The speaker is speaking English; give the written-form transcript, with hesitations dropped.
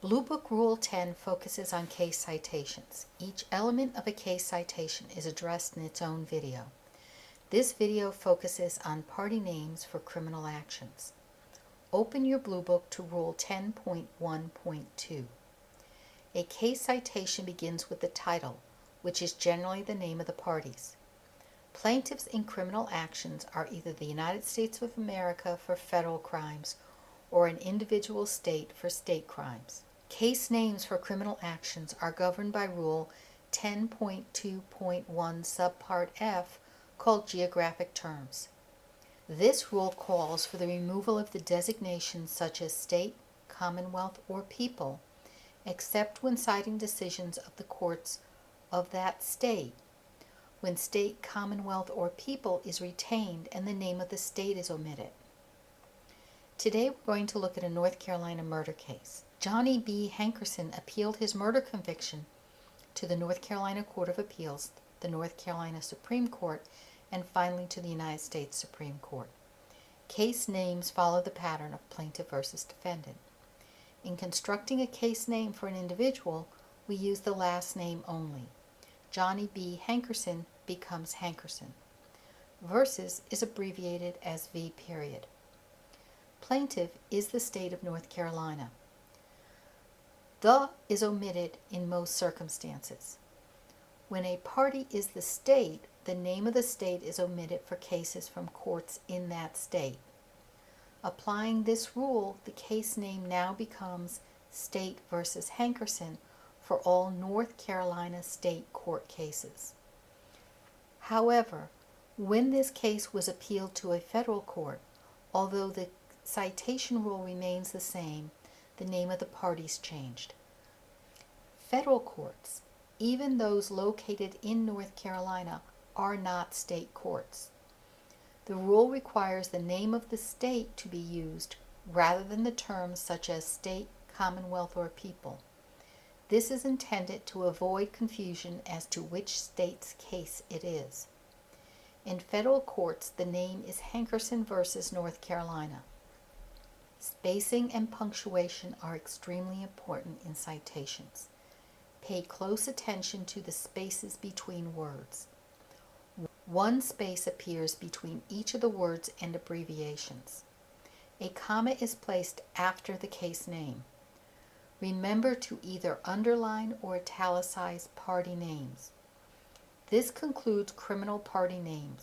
Blue Book Rule 10 focuses on case citations. Each element of a case citation is addressed in its own video. This video focuses on party names for criminal actions. Open your Blue Book to Rule 10.1.2. A case citation begins with the title, which is generally the name of the parties. Plaintiffs in criminal actions are either the United States of America for federal crimes or an individual state for state crimes. Case names for criminal actions are governed by Rule 10.2.1 Subpart F, called Geographic Terms. This rule calls for the removal of the designations such as state, commonwealth, or people, except when citing decisions of the courts of that state, when state, commonwealth, or people is retained and the name of the state is omitted. Today we're going to look at a North Carolina murder case. Johnny B. Hankerson appealed his murder conviction to the North Carolina Court of Appeals, the North Carolina Supreme Court, and finally to the United States Supreme Court. Case names follow the pattern of plaintiff versus defendant. In constructing a case name for an individual, we use the last name only. Johnny B. Hankerson becomes Hankerson. Versus is abbreviated as V. period. Plaintiff is the state of North Carolina. The is omitted in most circumstances. When a party is the state, the name of the state is omitted for cases from courts in that state. Applying this rule, the case name now becomes State versus Hankerson for all North Carolina state court cases. However, when this case was appealed to a federal court, although the citation rule remains the same, the name of the parties changed. Federal courts, even those located in North Carolina, are not state courts. The rule requires the name of the state to be used rather than the terms such as state, commonwealth, or people. This is intended to avoid confusion as to which state's case it is. In federal courts, the name is Hankerson versus North Carolina. Spacing and punctuation are extremely important in citations. Pay close attention to the spaces between words. One space appears between each of the words and abbreviations. A comma is placed after the case name. Remember to either underline or italicize party names. This concludes criminal party names.